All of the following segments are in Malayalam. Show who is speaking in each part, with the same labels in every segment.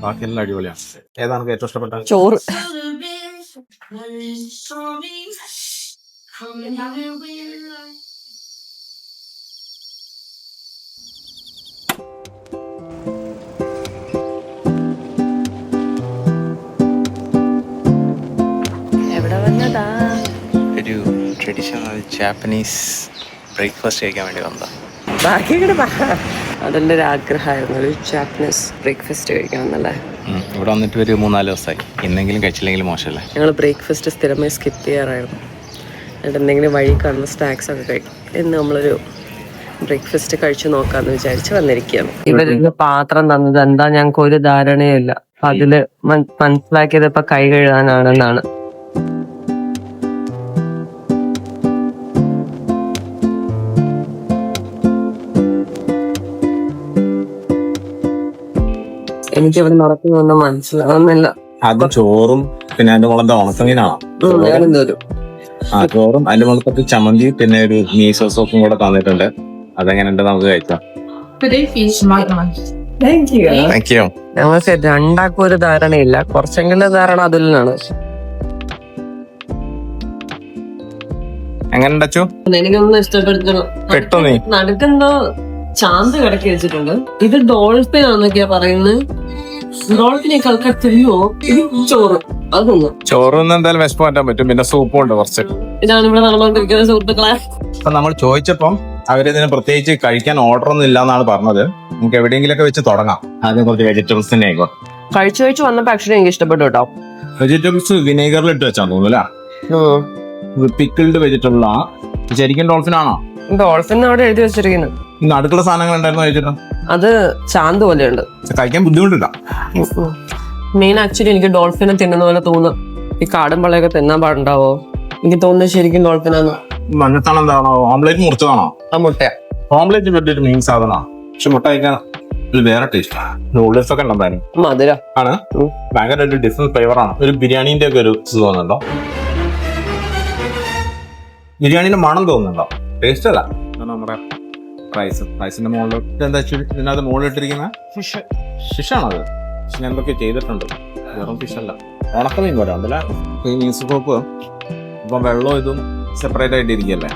Speaker 1: ബാക്കിയെല്ലാം അടിപൊളിയാണ്. ഏതാണ് ഏറ്റവും ഇഷ്ടപ്പെട്ട?
Speaker 2: ചോറ്. എവിടെ വന്നതാ?
Speaker 1: ഒരു ട്രഡീഷണൽ ജാപ്പനീസ് ബ്രേക്ക്ഫാസ്റ്റ് കഴിക്കാൻ വേണ്ടി വന്നതാ.
Speaker 2: ബാക്കി അതെന്റെ ഒരു ആഗ്രഹമായിരുന്നു, ഒരു ജാപ്പനീസ് ബ്രേക്ക്ഫാസ്റ്റ് കഴിക്കണമെന്നല്ലേ.
Speaker 1: ഇവിടെ വന്നിട്ട് ഒരു 3-4 ദിവസമായി. ഇന്നെങ്കിലും കഴിച്ചില്ലെങ്കിലും മോശമല്ലേ.
Speaker 2: ഞങ്ങൾ ബ്രേക്ക്ഫാസ്റ്റ് സ്ഥിരമായി സ്കിപ്പ് ചെയ്യാറായിരുന്നു. എന്നിട്ട് എന്തെങ്കിലും വഴി കാണുന്ന സ്നാക്സ് ഒക്കെ കഴിക്കും. ഇന്ന് നമ്മളൊരു ബ്രേക്ക്ഫാസ്റ്റ് കഴിച്ചു നോക്കാന്ന് വിചാരിച്ച് വന്നിരിക്കുകയാണ്. ഇവരുടെ പാത്രം തന്നത് എന്താ ഞങ്ങൾക്ക് ഒരു ധാരണയില്ല. അതില് മനസ്സിലാക്കിയത് ഇപ്പൊ കൈ കഴുകാനാണെന്നാണ്. എനിക്ക് ഇവിടെ നടക്കുന്നൊന്നും മനസ്സിലാവുന്നില്ല.
Speaker 1: അത് ചോറും പിന്നെ അതിന്റെ മുളന്താ ഉണക്കമീനാണോ? ചോറും അതിന്റെ മുളത്ത് ചമ്മന്തി പിന്നെ ഒരു മീസോ സോപ്പും കൂടെ തന്നിട്ടുണ്ട്. അതെങ്ങനെയുണ്ട് നമുക്ക് കഴിക്കാം.
Speaker 2: ഞങ്ങൾക്ക് രണ്ടാക്കും ഒരു ധാരണയില്ല, കുറച്ചെങ്കിലും ധാരണ അതിലാണ്.
Speaker 1: എങ്ങനെ
Speaker 2: എനിക്കൊന്നും ഇഷ്ടപ്പെടുത്തുള്ളൂ. നടുക്കെന്തോ ചാന്ത് കിടക്കി വെച്ചിട്ടുണ്ട്. ഇത് ഡോൾഫിൻ ആണെന്നൊക്കെയാ പറയുന്നത്. ഡോൾഫിനേക്കാൾ തിന്നുവോ? ഇത് ചോറ്. അതൊന്നും
Speaker 1: ചോറൊന്നും എന്തായാലും വിശപ്പ് മാറ്റാൻ പറ്റും. പിന്നെ സൂപ്പും ഉണ്ട് കുറച്ച്.
Speaker 2: ഇതാണ് ഇവിടെ നടന്നുകൊണ്ടിരിക്കുന്ന സുഹൃത്തുക്കളെ.
Speaker 1: അപ്പൊ നമ്മൾ ചോദിച്ചപ്പം അവരിതിന് പ്രത്യേകിച്ച് കഴിക്കാൻ ഓർഡർ ഒന്നും ഇല്ലാന്നാണ് പറഞ്ഞത്. നമുക്ക് എവിടെയെങ്കിലും ഒക്കെ വെച്ച് തുടങ്ങാം. ആദ്യം കുറച്ച് വെജിറ്റബിൾസ് തന്നെ ആയിക്കോ.
Speaker 2: കഴിച്ചു വന്നപ്പോ ആക്ച്വലി എനിക്ക് ഇഷ്ടപ്പെട്ടു കേട്ടോ.
Speaker 1: വെജിറ്റബിൾസ് വിനേഗറിൽ ഇട്ട് വെച്ചാൽ തോന്നുന്നു. പിക്കിൾഡ് വെജിറ്റബിൾ ആണ്. ശരിക്കും ഡോൾഫിൻ ആണോ?
Speaker 2: ഡോൾഫിൻ അവിടെ എഴുതി വെച്ചിരിക്കുന്നു.
Speaker 1: ഇന്ന് അടുക്കള സാധനങ്ങൾ ഉണ്ടായിരുന്നു കഴിച്ചിട്ട്.
Speaker 2: അത് ചാന്ത് പോലെയുണ്ട്,
Speaker 1: കഴിക്കാൻ ബുദ്ധിമുട്ടില്ല.
Speaker 2: മെയിൻ ആക്ച്വലി എനിക്ക് ഡോൾഫിനെ തിന്നുന്ന പോലെ തോന്നുന്നു. ഈ കാടും പള്ളയൊക്കെ തിന്നാൻ പാടുണ്ടാവോ? എനിക്ക് തോന്നുന്നത് ശരിക്കും ഡോൾഫിനാന്ന്.
Speaker 1: മഞ്ഞത്താണ് എന്താണോ? ഓംലേറ്റ് മുറിച്ചതാണോ?
Speaker 2: ആ മുട്ട
Speaker 1: ഓംലേറ്റ് പറ്റിയിട്ട് മെയിൻ സാധനമാണ്. പക്ഷെ മുട്ട കഴിക്കാൻ വേറെ ടേസ്റ്റ്. നൂഡിൽസ് ഒക്കെ ഉണ്ടായിരുന്നു.
Speaker 2: മധുര
Speaker 1: ആണ്. ഭയങ്കര ഒരു ഡിഫറെന്റ് ഫ്ലേവർ ആണ്. ഒരു ബിരിയാണിന്റെ ഒക്കെ ഒരു തോന്നുന്നുണ്ടോ? ബിരിയാണിന്റെ മണം തോന്നുന്നുണ്ടോ? ടേസ്റ്റ് അല്ല. നമ്മുടെ റൈസിന്റെ മുകളിൽ എന്താ ഇതിനകത്ത് മുകളിലിട്ടിരിക്കുന്ന ഫിഷാണത്. ഫിഷിന് എന്തൊക്കെ ചെയ്തിട്ടുണ്ട്. വെറും ഫിഷല്ല, ഉണക്കമീൻ പോലെ ഉണ്ടല്ലേ. ഈ മീൻസ് സോപ്പ് ഇപ്പം വെള്ളവും ഇതും സെപ്പറേറ്റ് ആയിട്ട് ഇരിക്കല്ലേ.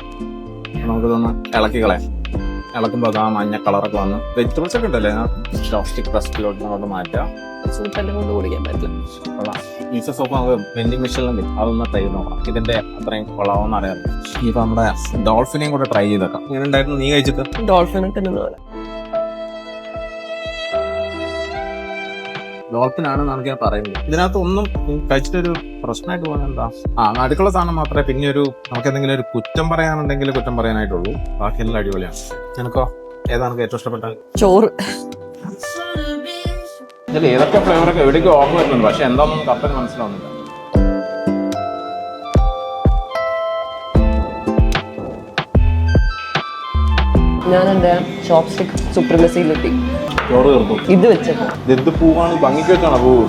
Speaker 1: നമുക്കിതൊന്ന് ഇളക്കിക്കളയാം. ഇളക്കുമ്പോൾ അതാ മഞ്ഞ കളറൊക്കെ വന്ന് വെജിറ്റബിൾസ് ഒക്കെ ഉണ്ടല്ലേ. ചോപ്സ്റ്റിക് റെസ്റ്റിലോട്ട് അങ്ങോട്ട് മാറ്റാം.
Speaker 2: കൊണ്ട് കുടിക്കാൻ പറ്റില്ല.
Speaker 1: മീസ സോപ്പ് നമുക്ക് വെൻഡിങ് മെഷീനിലുണ്ട്. അതൊന്ന് ട്രൈ ചെയ്ത് നോക്കാം. ഇതിന്റെ അത്രയും കൊള്ളാവെന്ന് അറിയാം. ഇപ്പൊ നമ്മുടെ ഡോൾഫിനെയും കൂടെ ട്രൈ ചെയ്തേക്കാം. ഇങ്ങനെ ഉണ്ടായിരുന്നു നീ കഴിച്ചിട്ട്?
Speaker 2: ഡോൾഫിനെ തിന്നുന്ന പോലെ.
Speaker 1: ഡോൾഫിൻ ആണെന്നാണ് ഞാൻ പറയുന്നത്. ഇതിനകത്ത് ഒന്നും കഴിച്ചിട്ടൊരു പ്രശ്നമായിട്ട് പോകുന്നത് എന്താ? അടുക്കള സാധനം മാത്രമേ പിന്നെ ഒരു നമുക്ക് എന്തെങ്കിലും ഒരു കുറ്റം പറയാനുണ്ടെങ്കിൽ കുറ്റം പറയാനായിട്ടുള്ളൂ. ബാക്കിയെല്ലാം അടിപൊളിയാണ്. നിനക്കോ ഏതാണ് ഏറ്റവും ഇഷ്ടപ്പെട്ട?
Speaker 2: ചോറ്.
Speaker 1: ഇതിൽ ഏതൊക്കെ ഫ്ലേവറൊക്കെ എവിടേക്ക് ഓർമ്മ വരുന്നുണ്ട്, പക്ഷെ എന്താണെന്നും കറക്റ്റ് മനസ്സിലാവുന്നില്ല.
Speaker 2: ഞാൻ എന്റെ ചോപ്സ്റ്റിക് സുപ്രീമസിയിലെത്തി.
Speaker 1: ചോറ് തീർന്നു.
Speaker 2: ഇത് വെച്ചത്
Speaker 1: ഇത് പൂവാണ്, ഭംഗിക്ക് വെച്ചാണ് പൂവ്.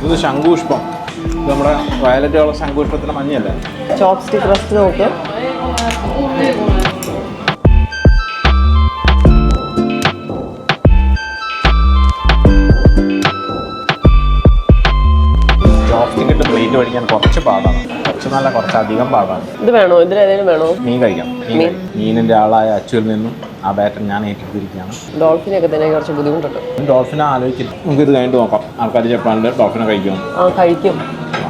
Speaker 1: ഇത് ശംഖുപുഷ്പം. ഇത് നമ്മുടെ വയലറ്റ് കളർ ശംഖുപുഷ്പത്തിന്റെ മഞ്ഞയല്ലേ.
Speaker 2: ചോപ്സ്റ്റിക് റസ്റ്റ് നോക്ക്.
Speaker 1: ചോപ്സ്റ്റിക്കിട്ട് പ്ലേറ്റ് മേടിക്കാൻ കുറച്ച് പാടാണ്. കുറച്ച് അധികം പാടാണ്.
Speaker 2: ഇത് വേണോ? ഇതിലേതെങ്കിലും വേണോ?
Speaker 1: മീൻ കഴിക്കാം. മീനിന്റെ ആളായ അച്ചുവിൽ നിന്നും ആ ബാറ്റർ ഞാൻ ഏറ്റെടുത്തിരിക്കുകയാണ്.
Speaker 2: ഡോൾഫിനൊക്കെ തന്നെ കുറച്ച് ബുദ്ധിമുട്ടുണ്ട്.
Speaker 1: ഡോൾഫിനെ ആലോചിക്കില്ല. നമുക്ക് ഇത് കഴിഞ്ഞിട്ട് നോക്കാം. ആൾക്കാർ ജപ്പാനിൽ ഡോൾഫിനെ കഴിക്കും.
Speaker 2: കഴിക്കും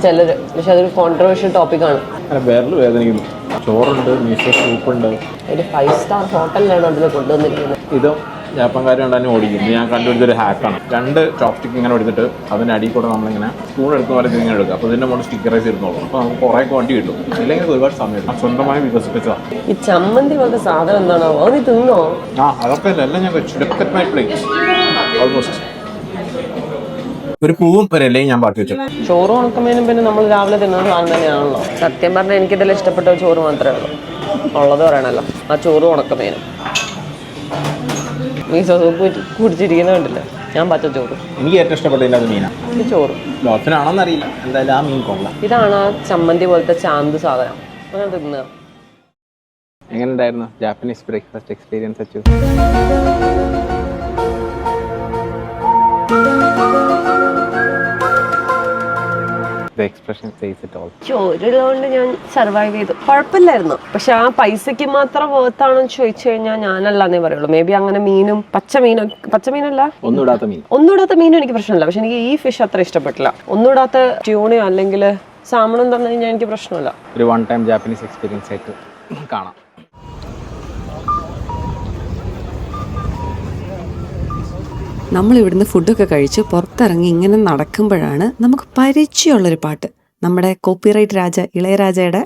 Speaker 2: ചിലര്. പക്ഷെ അതൊരു കോൺട്രവേഴ്ഷ്യൽ ടോപ്പിക്കാണ്.
Speaker 1: അങ്ങനെ വിരൽ വേദനിക്കുന്നു. ചോറുണ്ട്, മീസോ സൂപ്പുണ്ട്.
Speaker 2: ഒരു 5 സ്റ്റാർ ഹോട്ടലിലാണ് അതിൽ കൊണ്ടുവന്നിരിക്കുന്നത്.
Speaker 1: ഇതും ജാപ്പൻകാരും കൊണ്ടുതന്നെ ഓടിക്കും. ഞാൻ കണ്ടുപിടിച്ചൊരു ഹാക്കാണ്. 2 ചോപ്സ്റ്റിക്ക് ഇങ്ങനെ എടുത്തിട്ട് അതിൻ്റെ അടിയിൽ കൂടെ നമ്മളിങ്ങനെ സ്പൂൺ എടുക്കുന്ന പോലെ ഇങ്ങനെ എടുക്കുക. അപ്പോൾ ഇതിൻ്റെ മുകളിൽ സ്റ്റിക്കറൈസ് ഇരുന്നോളും. അപ്പോൾ നമുക്ക് കുറേ ക്വാണ്ടിറ്റി കിട്ടും. ഇല്ലെങ്കിൽ ഒരുപാട് സമയം സ്വന്തമായി വികസിപ്പിച്ചതാണ്.
Speaker 2: ഈ ചമ്മന്തി പോലത്തെ സാധനം എന്താണോ? അത് നീ തിന്നോ?
Speaker 1: അതൊക്കെ എല്ലാം ഞാൻ വെച്ചു. My plate almost. ഒരു പൂവും ഒരു ഇലയും ഞാൻ ബാക്കി വെച്ചു.
Speaker 2: ചോറും ഉണക്കമീനും പിന്നെ നമ്മൾ രാവിലെ തിന്നുന്ന സാധനം തന്നെയാണല്ലോ. സത്യം പറഞ്ഞാൽ എനിക്കിതിൽ ഇഷ്ടപ്പെട്ട ചോറ് മാത്രമേ ഉള്ളൂ. ഉള്ളത് പറയണല്ലോ, ആ ചോറും ഉണക്കമീനും. മീസോ സൂപ്പ് കുടിച്ചിരിക്കുന്ന കണ്ടില്ല. ഞാൻ പച്ച ചോറ്.
Speaker 1: എനിക്ക് ഏറ്റവും ഇഷ്ടപ്പെട്ടതില്ല അത് മീനാണ്.
Speaker 2: ഈ ചോറ്
Speaker 1: ഡോൾഫിനാണോന്ന് അറിയില്ല. എന്തായാലും ആ മീൻ കൊള്ളാം.
Speaker 2: ഇതാണ് ആ ചമ്മന്തി പോലത്തെ ചാന്ത് സാധനം. അങ്ങനെ തിന്നുക.
Speaker 1: എങ്ങനെ ഉണ്ടായിരുന്നു Japanese breakfast experience Achu? the expression says it all.
Speaker 2: ചോരുള്ളതുകൊണ്ട് ഞാൻ സർവൈവ് ചെയ്തു, കുഴപ്പമില്ലായിരുന്നു. പക്ഷെ ആ പൈസക്ക് മാത്രം വേർത്താണെന്ന് ചോദിച്ചു കഴിഞ്ഞാൽ ഞാനല്ലാന്നേ പറയുള്ളൂ. മേ ബി അങ്ങനെ മീനും പച്ചമീനല്ല ഒന്നുമിടാത്ത മീനും എനിക്ക് പ്രശ്നമില്ല. പക്ഷെ എനിക്ക് ഈ ഫിഷ് അത്ര ഇഷ്ടപ്പെട്ടില്ല. ഒന്നുമിടാത്ത ട്യൂണയോ അല്ലെങ്കിൽ സാമണും തന്നു കഴിഞ്ഞാൽ എനിക്ക് പ്രശ്നമില്ല.
Speaker 1: ഒരു വൺ ടൈം ജാപ്പനീസ് എക്സ്പീരിയൻസ് ആയിട്ട് കാണാം.
Speaker 3: നമ്മളിവിടുന്ന് ഫുഡൊക്കെ കഴിച്ച് പുറത്തിറങ്ങി ഇങ്ങനെ നടക്കുമ്പോഴാണ് നമുക്ക് പരിചയമുള്ളൊരു പാട്ട്, നമ്മുടെ കോപ്പിറൈറ്റ് രാജ ഇളയരാജയുടെ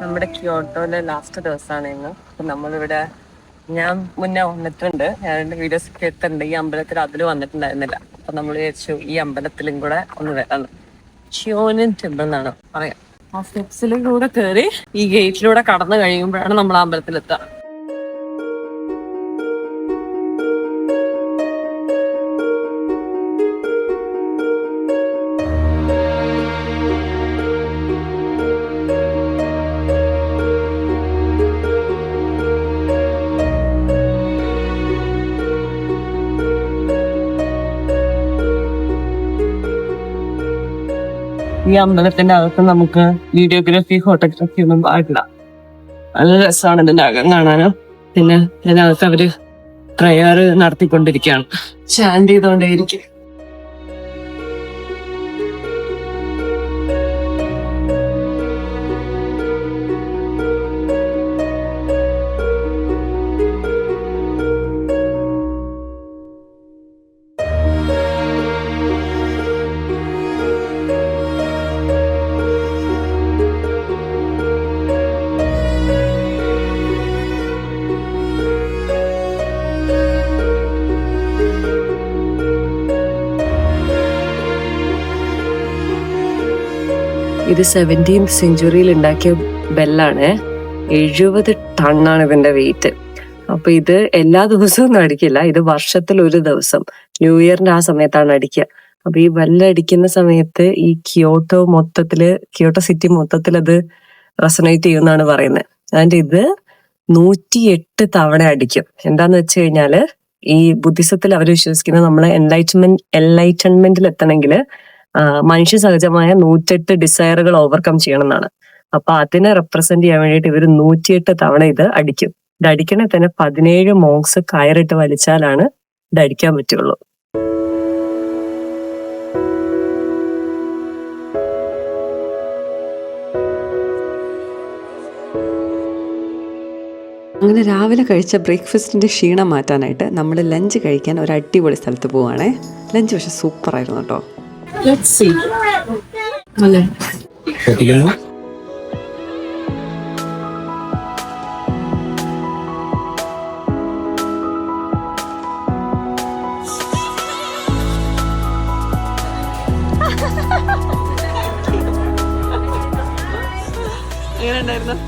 Speaker 2: നമ്മുടെ ക്യോട്ടോയിലെ ലാസ്റ്റ് ദിവസമാണ് ഇന്ന്. അപ്പം നമ്മളിവിടെ ഞാൻ മുന്നേ വന്നിട്ടുണ്ട്, ഞാൻ എൻ്റെ വീഡിയോസ് ഒക്കെ എത്തുന്നുണ്ട്. ഈ അമ്പലത്തിൽ അതിൽ വന്നിട്ടുണ്ടായിരുന്നില്ല. അപ്പം നമ്മൾ വിചാരിച്ചു ഈ അമ്പലത്തിലും കൂടെ ഒന്ന് വരാം. ഷ്യോനൻ ടെമ്പിൾ എന്നാണ് പറയാം. ആ സ്റ്റെപ്സിലൂടെ കയറി ഈ ഗേറ്റിലൂടെ കടന്നു കഴിയുമ്പോഴാണ് നമ്മൾ ആ അമ്പലത്തിലെത്തുക. ഈ അമ്പലത്തിന്റെ അകത്ത് നമുക്ക് വീഡിയോഗ്രാഫി ഫോട്ടോഗ്രാഫി ഒന്നും പാടില്ല. നല്ല രസമാണ് ഇതിന്റെ അകം കാണാനും. പിന്നെ ഇതിനകത്ത് അവര് പ്രയർ നടത്തിക്കൊണ്ടിരിക്കുകയാണ്, ചാൻഡ് ചെയ്തുകൊണ്ടേയിരിക്കും. ഇത് 17th സെഞ്ചുറിയിൽ ഉണ്ടാക്കിയ ബെല്ലാണ്. 70 ടണ്ണാണ് ഇതിന്റെ വെയിറ്റ്. അപ്പൊ ഇത് എല്ലാ ദിവസവും ഒന്നും അടിക്കില്ല, ഇത് വർഷത്തിൽ ഒരു ദിവസം ന്യൂ ഇയറിന്റെ ആ സമയത്താണ് അടിക്കുക. അപ്പൊ ഈ ബെല്ലടിക്കുന്ന സമയത്ത് ഈ ക്യോട്ടോ സിറ്റി മൊത്തത്തിൽ അത് റെസൊനേറ്റ് ചെയ്യുമെന്നാണ് പറയുന്നത്. അതിന്റെ ഇത് 108 തവണ അടിക്കും. എന്താന്ന് വെച്ച് കഴിഞ്ഞാല് ഈ ബുദ്ധിസത്തിൽ അവർ വിശ്വസിക്കുന്നത് നമ്മൾ എൻലൈറ്റൻമെന്റിൽ എത്തണമെങ്കിൽ മനുഷ്യ സഹജമായ 108 ഡിസയറുകൾ ഓവർകം ചെയ്യണം എന്നാണ്. അപ്പൊ അതിനെ റെപ്രസെന്റ് ചെയ്യാൻ വേണ്ടിയിട്ട് ഇവർ 108 തവണ ഇത് അടിക്കും. ഇത് അടിക്കണേ തന്നെ 17 മോങ്സ് കയറിട്ട് വലിച്ചാലാണ് ഇത് അടിക്കാൻ പറ്റുള്ളൂ.
Speaker 3: അങ്ങനെ രാവിലെ കഴിച്ച ബ്രേക്ക്ഫാസ്റ്റിൻ്റെ ക്ഷീണം മാറ്റാനായിട്ട് നമ്മൾ ലഞ്ച് കഴിക്കാൻ ഒരു അടിപൊളി സ്ഥലത്ത് പോവുകയാണേ. ലഞ്ച് പക്ഷെ സൂപ്പറായിരുന്നു കേട്ടോ.
Speaker 2: എങ്ങനെ ഉണ്ടായിരുന്നു?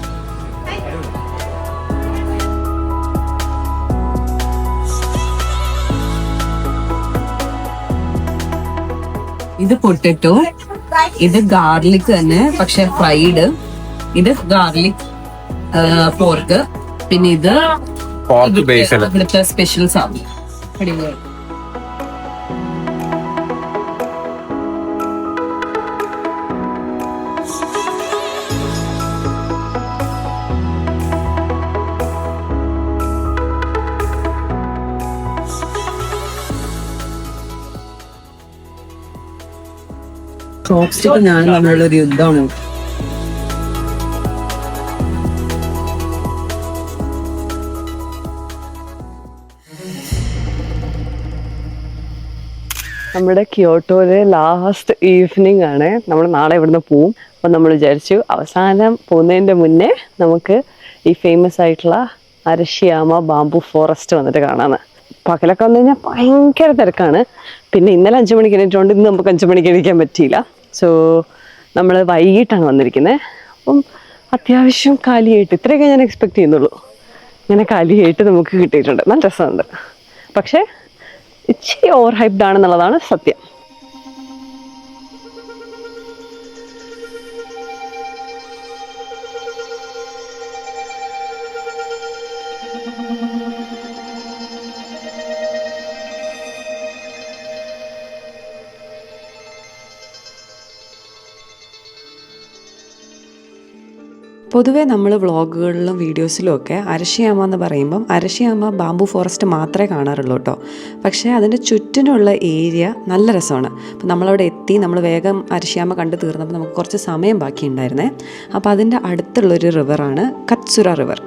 Speaker 2: ഇത് പൊട്ടറ്റോ, ഇത് ഗാർലിക് തന്നെ പക്ഷെ ഫ്രൈഡ്, ഇത് ഗാർലിക് പോർക്ക്, പിന്നെ ഇത് ഇവിടുത്തെ സ്പെഷ്യൽ സാധനം. അടിപൊളി. ചോപ്സ്റ്റിക്ക് ഞാൻ തമ്മിലുള്ളൊരു യുദ്ധമാണ്. നമ്മുടെ ക്യോട്ടോയിലെ ലാസ്റ്റ് ഈവനിങ് ആണ്. നമ്മൾ നാളെ ഇവിടുന്ന് പോവും. അപ്പം നമ്മൾ വിചാരിച്ചു അവസാനം പോകുന്നതിൻ്റെ മുന്നേ നമുക്ക് ഈ ഫേമസ് ആയിട്ടുള്ള അരഷിയാമ ബാംബു ഫോറസ്റ്റ് വന്നിട്ട് കാണാമെന്ന്. പകലൊക്കെ വന്നു കഴിഞ്ഞാൽ ഭയങ്കര തിരക്കാണ്. പിന്നെ ഇന്നലെ 5 മണിക്ക് എണീറ്റുകൊണ്ട് ഇന്ന് നമുക്ക് 5 മണിക്ക് എണീക്കാൻ പറ്റിയില്ല. സോ നമ്മൾ വൈകിട്ടാണ് വന്നിരിക്കുന്നത്. അപ്പം അത്യാവശ്യം കാലിയായിട്ട് ഇത്രയൊക്കെ ഞാൻ എക്സ്പെക്ട് ചെയ്യുന്നുള്ളൂ. ഇങ്ങനെ കാലിയായിട്ട് നമുക്ക് കിട്ടിയിട്ടുണ്ട്. നല്ല രസമുണ്ട്. പക്ഷേ ഇച്ചിരി ഓവർ ഹൈപ്ഡ് ആണെന്നുള്ളതാണ് സത്യം.
Speaker 3: പൊതുവേ നമ്മൾ വ്ളോഗുകളിലും വീഡിയോസിലും ഒക്കെ അരശിയാമ എന്ന് പറയുമ്പം അരശിയാമ ബാംബു ഫോറസ്റ്റ് മാത്രമേ കാണാറുള്ളൂ കേട്ടോ. പക്ഷേ അതിൻ്റെ ചുറ്റിനുള്ള ഏരിയ നല്ല രസമാണ്. അപ്പം നമ്മളവിടെ എത്തി, നമ്മൾ വേഗം അരശിയാമ കണ്ടു തീർന്നപ്പോൾ നമുക്ക് കുറച്ച് സമയം ബാക്കിയുണ്ടായിരുന്നേ. അപ്പോൾ അതിൻ്റെ അടുത്തുള്ളൊരു റിവറാണ് കത്സുര റിവർ.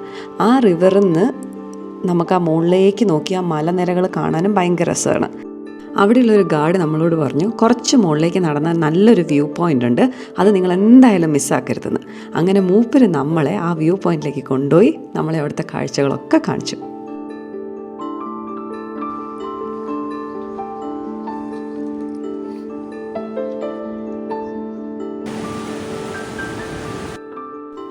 Speaker 3: ആ റിവറിൽ നിന്ന് നമുക്ക് ആ മുകളിലേക്ക് നോക്കി ആ മലനിരകൾ കാണാനും ഭയങ്കര രസമാണ്. അവിടെയുള്ളൊരു ഗാർഡ് നമ്മളോട് പറഞ്ഞു കുറച്ച് മുകളിലേക്ക് നടന്നാൽ നല്ലൊരു വ്യൂ പോയിൻ്റ് ഉണ്ട്, അത് നിങ്ങൾ എന്തായാലും മിസ്സാക്കരുതെന്ന്. അങ്ങനെ മൂപ്പര് നമ്മളെ ആ വ്യൂ പോയിന്റിലേക്ക് കൊണ്ടുപോയി നമ്മളെ അവിടുത്തെ കാഴ്ചകളൊക്കെ കാണിച്ചു.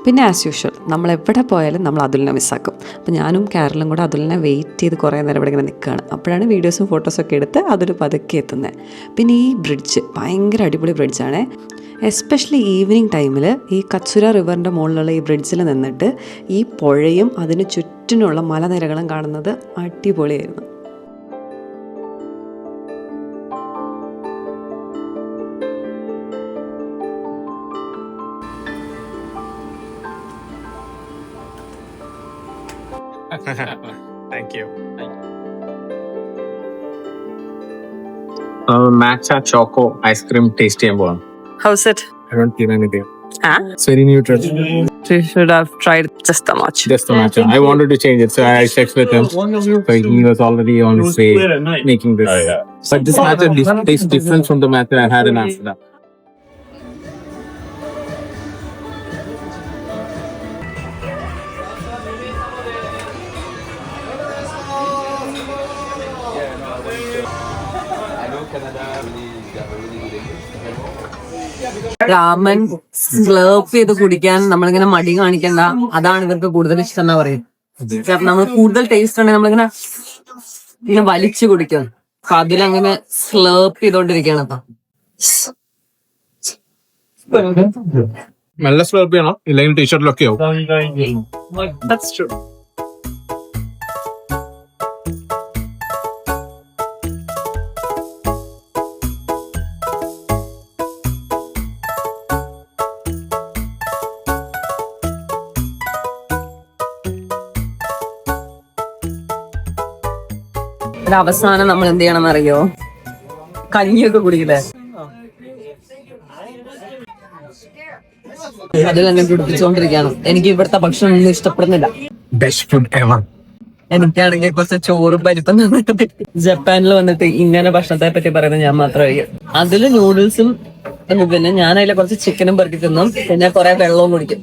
Speaker 3: പിന്നെ ആസ് യൂഷ്വൽ നമ്മൾ എവിടെ പോയാലും നമ്മൾ അതുലിനെ മിസ്സാക്കും. അപ്പോൾ ഞാനും കാരലും കൂടെ അതുലിനെ വെയിറ്റ് ചെയ്ത് കുറേ നേരം ഇവിടെ ഇങ്ങനെ നിൽക്കുകയാണ്. അപ്പോഴാണ് വീഡിയോസും ഫോട്ടോസൊക്കെ എടുത്ത് അതൊരു പതുക്കെ എത്തുന്നത്. പിന്നെ ഈ ബ്രിഡ്ജ് ഭയങ്കര അടിപൊളി ബ്രിഡ്ജാണ്. എസ്പെഷ്യലി ഈവനിങ് ടൈമിൽ ഈ കത്സുര റിവറിൻ്റെ മുകളിലുള്ള ഈ ബ്രിഡ്ജിൽ നിന്നിട്ട് ഈ പുഴയും അതിന് ചുറ്റിനുള്ള മലനിരകളും കാണുന്നത് അടിപൊളിയായിരുന്നു.
Speaker 1: Thank you. Matcha choco ice cream tasty and warm.
Speaker 2: How's it?
Speaker 1: I don't feel anything.
Speaker 2: Huh?
Speaker 1: It's very neutral.
Speaker 2: You should have tried just the much.
Speaker 1: Just the matcha. I wanted to change it, so I checked with him. So he was already on his way making this. But this matcha tastes different from the matcha I had in Amsterdam.
Speaker 2: Raman Slurrp ചെയ്ത് കുടിക്കാൻ നമ്മളിങ്ങനെ മടി കാണിക്കണ്ട, അതാണ് ഇവർക്ക് കൂടുതൽ ഇഷ്ടം എന്നാ പറയും. നമ്മൾ കൂടുതൽ ടേസ്റ്റ് ഉണ്ടെങ്കിൽ നമ്മളിങ്ങനെ ഇങ്ങനെ വലിച്ചു കുടിക്കും. അപ്പൊ അതിലങ്ങനെ സ്ലർപ്പ് ചെയ്തോണ്ടിരിക്കുകയാണ്. അപ്പൊ
Speaker 1: നല്ല സ്ലർപ്പ് ചെയ്യണം, ഇല്ലെങ്കിൽ ടീഷർട്ടിലൊക്കെ ആവും.
Speaker 2: That's true. അവസാനം നമ്മൾ എന്ത് ചെയ്യണം എന്നറിയോ? കഞ്ഞിയൊക്കെ കുടിക്കില്ലേ, അതിൽ തന്നെ കുടിപ്പിച്ചുകൊണ്ടിരിക്കുകയാണ്. എനിക്ക് ഇവിടുത്തെ ഭക്ഷണം ഒന്നും ഇഷ്ടപ്പെടുന്നില്ല.
Speaker 1: Best food ever.
Speaker 2: എനിക്കാണെങ്കിൽ കുറച്ച് ചോറും പരിപ്പും തന്നിട്ട് ജപ്പാനിൽ വന്നിട്ട് ഇങ്ങനെ ഭക്ഷണത്തെ പറ്റി പറയുന്നത് ഞാൻ മാത്രമായിരിക്കും. അതില് നൂഡിൽസും പിന്നെ ഞാൻ അതിലെ കുറച്ച് ചിക്കനും പെറുക്കി തിന്നും, പിന്നെ കുറെ വെള്ളവും കുടിക്കും.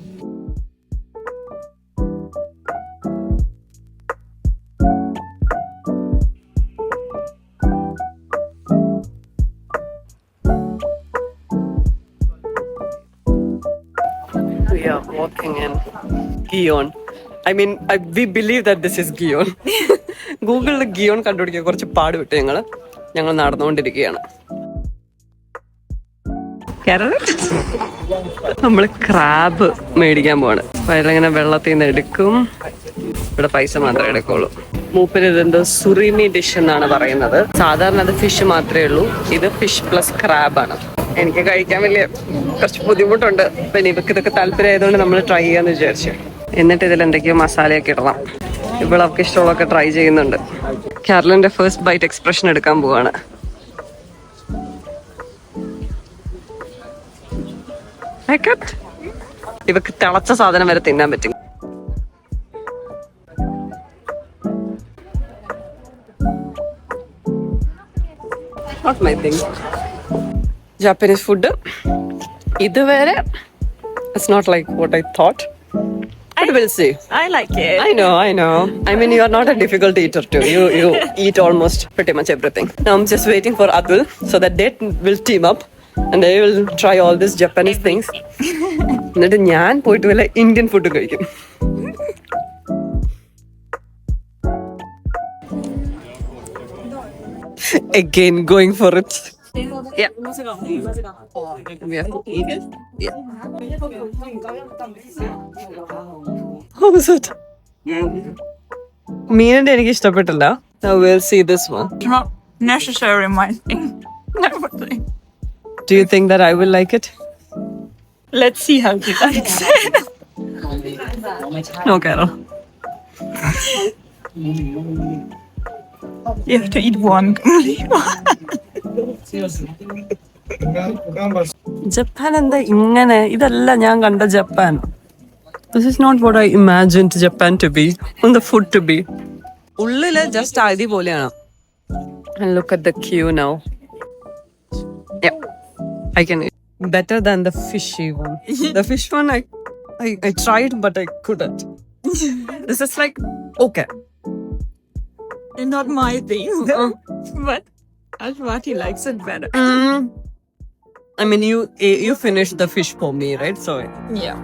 Speaker 2: We are walking in Gion. I mean, we believe that this is Gion. ഗൂഗിളിൽ ഗിയോൺ കണ്ടുപിടിക്കാൻ കുറച്ച് പാട് വിട്ട് ഞങ്ങൾ നടന്നുകൊണ്ടിരിക്കുകയാണ്. നമ്മൾ ക്രാബ് മേടിക്കാൻ പോവാണ്. അതിലിങ്ങനെ വെള്ളത്തിൽ നിന്ന് എടുക്കും. ഇവിടെ പൈസ മാത്രമേ എടുക്കുള്ളൂ. മൂപ്പര് ഇതെന്തോ സുറിമി ഡിഷ് എന്നാണ് പറയുന്നത്. സാധാരണ അത് ഫിഷ് മാത്രമേ ഉള്ളൂ, ഇത് ഫിഷ് പ്ലസ് ക്രാബാണ്. എനിക്ക് കഴിക്കാൻ വലിയ കുറച്ച് ബുദ്ധിമുട്ടുണ്ട്. പിന്നെ ഇവർക്ക് ഇതൊക്കെ താല്പര്യം ആയതുകൊണ്ട് നമ്മൾ ട്രൈ ചെയ്യാന്ന് വിചാരിച്ചു. എന്നിട്ട് ഇതിൽ എന്തൊക്കെയോ മസാലയൊക്കെ ഇടണം. ഇവിടെ അവർക്ക് ഇഷ്ടമുള്ളതൊക്കെ ട്രൈ ചെയ്യുന്നുണ്ട്. കാരലിന്റെ ഫസ്റ്റ് ബൈറ്റ് എക്സ്പ്രഷൻ എടുക്കാൻ പോവാണ്. ഇവക്ക് തിളച്ച സാധനം വരെ തിന്നാൻ പറ്റും. Not my thing. Japanese food ഇതുവരെ it's not like what I thought. But we'll see.
Speaker 4: I like it.
Speaker 2: I know. I mean, you are not a difficult eater too. You eat almost pretty much everything. Now I'm just waiting for Atul so that they will team up And I will try all these Japanese things. എന്നിട്ട് ഞാൻ പോയിട്ട് വല്ല ഇന്ത്യൻ ഫുഡ് കഴിക്കും. Again going for it. Yeah. Yeah. How was it? മീനിന്റെ എനിക്ക് ഇഷ്ടപ്പെട്ടില്ല. Now we'll see this one.
Speaker 4: Not necessary, my thing. Never think.
Speaker 2: Do you think that I will like it?
Speaker 4: Let's see how he likes it.
Speaker 2: No, Carol.
Speaker 4: You have to eat one.
Speaker 2: Japan എന്താ ഇങ്ങനെ? ഇതല്ല ഞാൻ കണ്ട Japan. This is not what I imagined Japan to be, and the food to be. ഉള്ളില് just ആദ്യ പോലെയാണ്. And look at the queue now. Yeah, I can eat. Better than the fishy one. The fish one I tried but I couldn't. This is like okay.
Speaker 4: Not my thing. But Ashwati likes it better.
Speaker 2: I mean, you finished the fish for me, right? So
Speaker 4: Yeah.